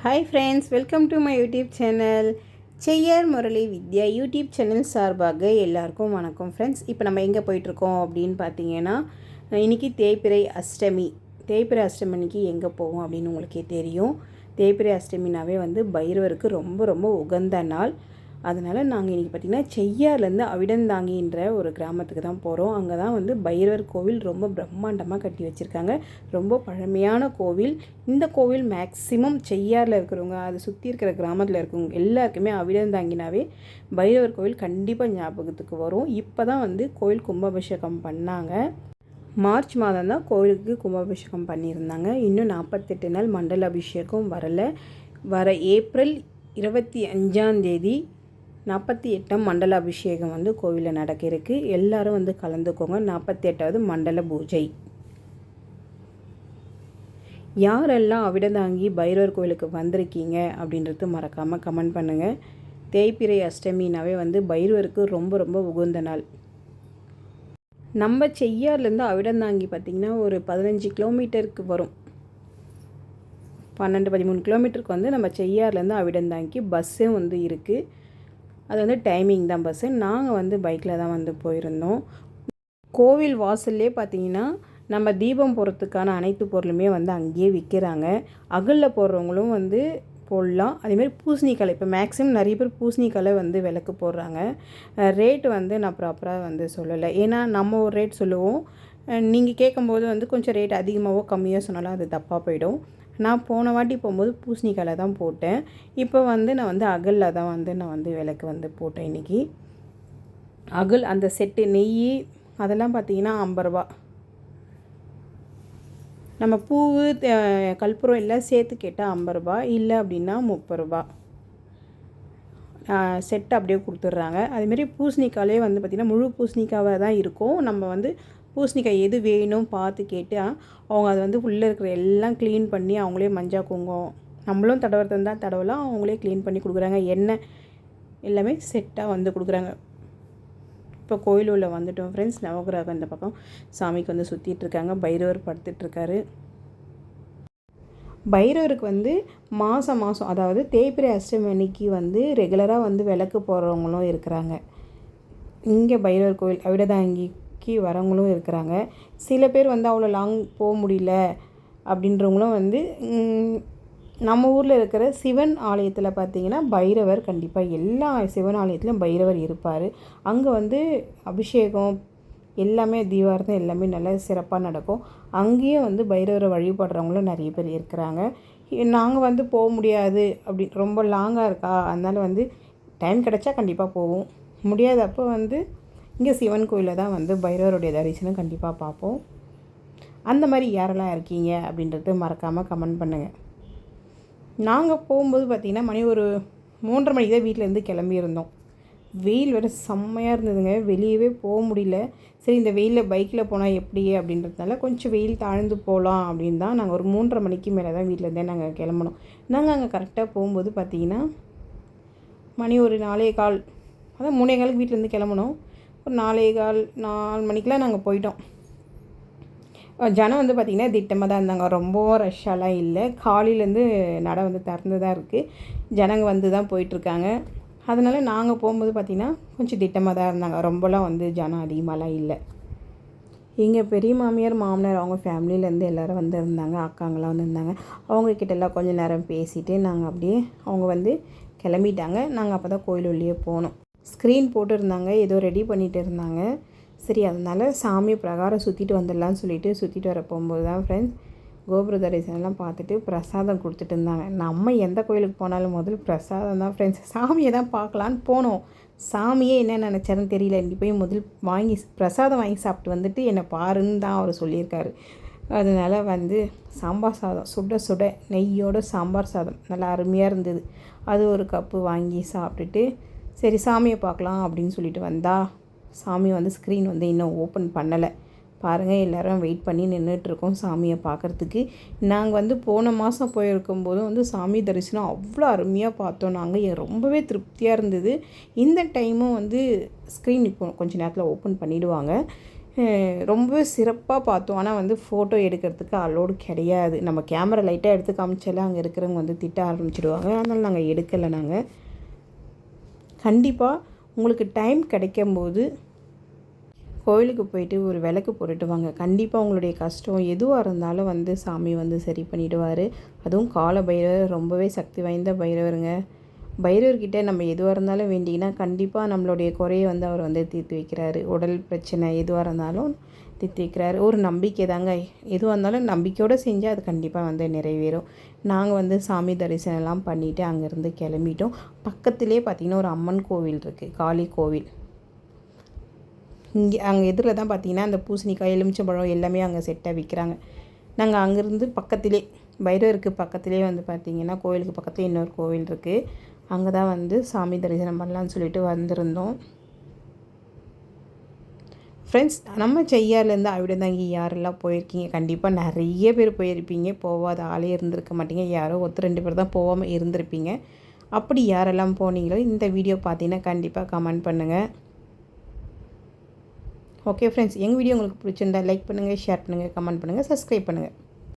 Hi friends, welcome to my YouTube channel. Cheyyar Murali Vidya YouTube channel சார்பாக எல்லாருக்கும் வணக்கம் friends. இப்போ நம்ம எங்கே போயிட்டுருக்கோம் அப்படின்னு பார்த்தீங்கன்னா, இன்றைக்கி தேய்பிறை அஷ்டமி. தேய்பிறை அஷ்டமி அன்றைக்கி எங்கே போவோம் அப்படின்னு உங்களுக்கே தெரியும். தேய்பிறை அஷ்டமினாவே பைரவருக்கு ரொம்ப ரொம்ப உகந்த நாள். அதனால் நாங்கள் இன்றைக்கி பார்த்திங்கன்னா செய்யார்லேருந்து அவிடந்தாங்கின்ற ஒரு கிராமத்துக்கு தான் போகிறோம். அங்கே தான் பைரவர் கோவில் ரொம்ப பிரம்மாண்டமாக கட்டி வச்சுருக்காங்க. ரொம்ப பழமையான கோவில். இந்த கோவில் மேக்ஸிமம் செய்யாரில் இருக்கிறவங்க, அது சுற்றி இருக்கிற கிராமத்தில் இருக்கிறவங்க எல்லாருக்குமே அவிடந்தாங்கினாவே பைரவர் கோவில் கண்டிப்பாக ஞாபகத்துக்கு வரும். இப்போ தான் கோவில் கும்பாபிஷேகம் பண்ணாங்க. மார்ச் மாதம் தான் கோவிலுக்கு கும்பாபிஷேகம் பண்ணியிருந்தாங்க. இன்னும் 48 நாள் மண்டல அபிஷேகம் வரலை. வர ஏப்ரல் 25 48ஆம் மண்டல அபிஷேகம் கோவிலில் நடக்க இருக்குது. எல்லோரும் கலந்துக்கோங்க. 48வது மண்டல பூஜை. யாரெல்லாம் அவிடந்தாங்கி பைரவர் கோவிலுக்கு வந்திருக்கீங்க அப்படின்றது மறக்காமல் கமெண்ட் பண்ணுங்கள். தேய்பிறை அஷ்டமினாவே பைரவருக்கு ரொம்ப ரொம்ப உகந்த நாள். நம்ம செய்யார்லேருந்து அவிடந்தாங்கி பார்த்திங்கன்னா ஒரு 15 கிலோமீட்டருக்கு வரும். 12-13 கிலோமீட்டருக்கு நம்ம செய்யார்லேருந்து அவிடந்தாங்கி பஸ்ஸும் இருக்குது. அது டைமிங் தான் பஸ்ஸு. நாங்கள் பைக்கில் தான் போயிருந்தோம். கோவில் வாசல்லே பார்த்திங்கன்னா நம்ம தீபம் போடுறதுக்கான அனைத்து பொருளுமே அங்கேயே விற்கிறாங்க. அகலில் போடுறவங்களும் போடலாம். அதேமாதிரி பூசணிக்காய், இப்போ மேக்ஸிமம் நிறைய பேர் பூசணிக்காய் விளக்கு போடுறாங்க. ரேட்டு நான் ப்ராப்பராக சொல்லலை. ஏன்னா நம்ம ஒரு ரேட் சொல்லுவோம், நீங்கள் கேட்கும்போது கொஞ்சம் ரேட் அதிகமாகவோ கம்மியாக சொன்னாலும் அது தப்பாக போயிடும். நான் போன வாட்டி போகும்போது பூசணிக்காயில் தான் போட்டேன். இப்போ நான் அகலில் தான் நான் விளக்கு போட்டேன் இன்றைக்கி. அகல் அந்த செட்டு நெய் அதெல்லாம் பார்த்திங்கன்னா 50 ரூபா. நம்ம பூவு கற்பூரம் எல்லாம் சேர்த்து கேட்டால் 50 ரூபா, இல்லை அப்படின்னா 30 ரூபா செட்டு அப்படியே கொடுத்துட்றாங்க. அதுமாரி பூசணிக்காலே பார்த்திங்கன்னா முழு பூசணிக்காவாக தான் இருக்கும். நம்ம பூசணிக்காய் எது வேணும் பார்த்து கேட்டு அவங்க அது உள்ளே இருக்கிற எல்லாம் க்ளீன் பண்ணி அவங்களே மஞ்சள் குங்குமம் நம்மளும் தடவுறது தான் தடவலாம், அவங்களே க்ளீன் பண்ணி கொடுக்குறாங்க. எண்ணெய் எல்லாமே செட்டாக கொடுக்குறாங்க. இப்போ கோயில் உள்ள வந்துட்டோம் ஃப்ரெண்ட்ஸ். நவகிரகம் இந்த பக்கம் சாமிக்கு சுற்றிட்டுருக்காங்க. பைரவர் படுத்துட்ருக்காரு. பைரவருக்கு மாதம் அதாவது தேய்பிறை அஷ்டமி அன்னைக்கு ரெகுலராக விளக்கு போடுறவங்களும் இருக்கிறாங்க. இங்கே பைரவர் கோயில் அவிடதாங்கி வரவங்களும் இருக்கிறாங்க. சில பேர் அவ்வளோ லாங் போக முடியல அப்படின்றவங்களும் நம்ம ஊரில் இருக்கிற சிவன் ஆலயத்தில் பார்த்திங்கன்னா பைரவர் கண்டிப்பாக எல்லா சிவன் ஆலயத்துலையும் பைரவர் இருப்பார். அங்கே அபிஷேகம் எல்லாமே தீபாரதம் எல்லாமே நல்லா சிறப்பாக நடக்கும். அங்கேயும் பைரவரை வழிபடுறவங்களும் நிறைய பேர் இருக்கிறாங்க. நாங்கள் போக முடியாது அப்படி ரொம்ப லாங்காக இருக்கா, அதனால் டைம் கிடச்சா கண்டிப்பாக போவோம். முடியாதப்போ இங்கே சிவன் கோயிலில் தான் பைரவருடைய தரிசனம் கண்டிப்பாக பார்ப்போம். அந்த மாதிரி யாரெல்லாம் இருக்கீங்க அப்படின்றது மறக்காமல் கமெண்ட் பண்ணுங்கள். நாங்கள் போகும்போது பார்த்திங்கன்னா மணி ஒரு 3:30 மணிக்கு தான் வீட்டிலேருந்து கிளம்பியிருந்தோம். வெயில் வேறு செம்மையாக இருந்ததுங்க. வெளியவே போக முடியல. சரி, இந்த வெயிலில் பைக்கில் போனால் எப்படி அப்படின்றதுனால கொஞ்சம் வெயில் தாழ்ந்து போகலாம் அப்படின்னு தான் நாங்கள் ஒரு 3:30 மணிக்கு மேலே தான் வீட்டிலேருந்தே நாங்கள் கிளம்பணும். நாங்கள் அங்கே கரெக்டாக போகும்போது பார்த்திங்கன்னா மணி ஒரு 4:15, அதான் 3:15 வீட்டிலேருந்து கிளம்பணும். ஒரு 4:15-4 மணிக்கெலாம் நாங்கள் போயிட்டோம். ஜனம் பார்த்திங்கன்னா திட்டமாக தான் இருந்தாங்க. ரொம்பவும் ரஷ்ஷாலாம் இல்லை. காலையிலேருந்து நடை திறந்து தான் இருக்குது. ஜனங்க தான் போயிட்டுருக்காங்க. அதனால் நாங்கள் போகும்போது பார்த்திங்கன்னா கொஞ்சம் திட்டமாக தான் இருந்தாங்க. ரொம்பலாம் ஜனம் அதிகமாகலாம் இல்லை. எங்கள் பெரிய மாமியார் மாமனார் அவங்க ஃபேமிலியிலேருந்து எல்லோரும் இருந்தாங்க. அக்காங்களாம் இருந்தாங்க. அவங்கக்கிட்டலாம் கொஞ்சம் நேரம் பேசிவிட்டு நாங்கள் அப்படியே அவங்க கிளம்பிட்டாங்க. நாங்கள் அப்போ தான் கோயில் உள்ளே போனோம். ஸ்க்ரீன் போட்டுருந்தாங்க, ஏதோ ரெடி பண்ணிகிட்டு இருந்தாங்க. சரி, அதனால் சாமி பிரகாரம் சுற்றிட்டு வந்துடலான்னு சொல்லிட்டு சுற்றிட்டு வர போகும்போது தான் ஃப்ரெண்ட்ஸ் கோபுர தரிசனம்லாம் பார்த்துட்டு பிரசாதம் கொடுத்துட்டு இருந்தாங்க. நம்ம எந்த கோயிலுக்கு போனாலும் முதல் பிரசாதம் தான் ஃப்ரெண்ட்ஸ். சாமியை தான் பார்க்கலான்னு போனோம். சாமியே என்ன நினச்சாருன்னு தெரியல. நீ போய் முதல் பிரசாதம் வாங்கி சாப்பிட்டு என்னை பாருன்னு தான் அவர் சொல்லியிருக்காரு. அதனால் சாம்பார் சாதம் சுட சுட நெய்யோட சாம்பார் சாதம் நல்லா அருமையாக இருந்தது. அது ஒரு கப்பு வாங்கி சாப்பிட்டுட்டு சரி சாமியை பார்க்கலாம் அப்படின்னு சொல்லிட்டு வந்தால் சாமி ஸ்க்ரீன் இன்னும் ஓப்பன் பண்ணலை. பாருங்கள், எல்லோரும் வெயிட் பண்ணி நின்றுட்டுருக்கோம் சாமியை பார்க்குறதுக்கு. நாங்கள் போன மாதம் போயிருக்கும்போதும் சாமி தரிசனம் அவ்வளோ அருமையாக பார்த்தோம். நாங்கள் ரொம்பவே திருப்தியாக இருந்தது. இந்த டைமும் ஸ்க்ரீன் இப்போ கொஞ்சம் நேரத்தில் ஓப்பன் பண்ணிவிடுவாங்க. ரொம்பவே சிறப்பாக பார்த்தோம். ஆனால் வந்து ஃபோட்டோ எடுக்கிறதுக்கு அலோடு கிடையாது. நம்ம கேமரா லைட்டாக எடுத்து காமிச்சாலே அங்கே இருக்கிறவங்க வந்து திட்ட ஆரம்பிச்சிடுவாங்க. அதனால் நாங்கள் எடுக்கலை. நாங்கள் கண்டிப்பாக உங்களுக்கு டைம் கிடைக்கும்போது கோவிலுக்கு போயிட்டு ஒரு விளக்கு போட்டுட்டு வாங்க. கண்டிப்பாக உங்களுடைய கஷ்டம் எதுவாக இருந்தாலும் வந்து சாமி வந்து சரி பண்ணிவிடுவார். அதுவும் கால பைரவர் ரொம்பவே சக்தி வாய்ந்த பைரவருங்க. பைரவர்கிட்ட நம்ம எதுவாக இருந்தாலும் வேண்டிங்கன்னா கண்டிப்பாக நம்மளுடைய குறையை வந்து அவர் வந்து தீர்த்து வைக்கிறாரு. உடல் பிரச்சனை எதுவாக இருந்தாலும் தீர்த்து வைக்கிறாரு. ஒரு நம்பிக்கை தாங்க. எதுவாக இருந்தாலும் நம்பிக்கையோடு செஞ்சால் அது கண்டிப்பாக வந்து நிறைவேறும். நாங்கள் வந்து சாமி தரிசனம்லாம் பண்ணிவிட்டு அங்கேருந்து கிளம்பிட்டோம். பக்கத்துலேயே பார்த்திங்கன்னா ஒரு அம்மன் கோவில் இருக்குது, காளி கோவில். இங்கே அங்கே எதிரில் தான் பார்த்திங்கன்னா அந்த பூசணிக்காய், எலுமிச்சம்பழம் எல்லாமே அங்கே செட்டாக விற்கிறாங்க. நாங்கள் அங்கேருந்து பக்கத்திலே பைரவருக்கு பக்கத்துலேயே வந்து பார்த்திங்கன்னா கோவிலுக்கு பக்கத்துலேயே இன்னொரு கோவில் இருக்குது. அங்கே தான் வந்து சாமி தரிசனம் பண்ணலான்னு சொல்லிட்டு வந்திருந்தோம். ஃப்ரெண்ட்ஸ், நம்ம செய்யார்லேருந்து அவிடந்தாங்கி யாரெல்லாம் போயிருக்கீங்க? கண்டிப்பாக நிறைய பேர் போயிருப்பீங்க. போகாத ஆளே இருந்திருக்க மாட்டீங்க. யாரோ ஒருத்தர் 2 பேர் தான் போகாமல் இருந்திருப்பீங்க. அப்படி யாரெல்லாம் போனீங்களோ இந்த வீடியோ பார்த்தீங்கன்னா கண்டிப்பாக கமெண்ட் பண்ணுங்கள். ஓகே ஃப்ரெண்ட்ஸ், எங்கள் வீடியோ உங்களுக்கு பிடிச்சிருந்தா லைக் பண்ணுங்கள், ஷேர் பண்ணுங்கள், கமெண்ட் பண்ணுங்கள், சப்ஸ்கிரைப் பண்ணுங்கள்.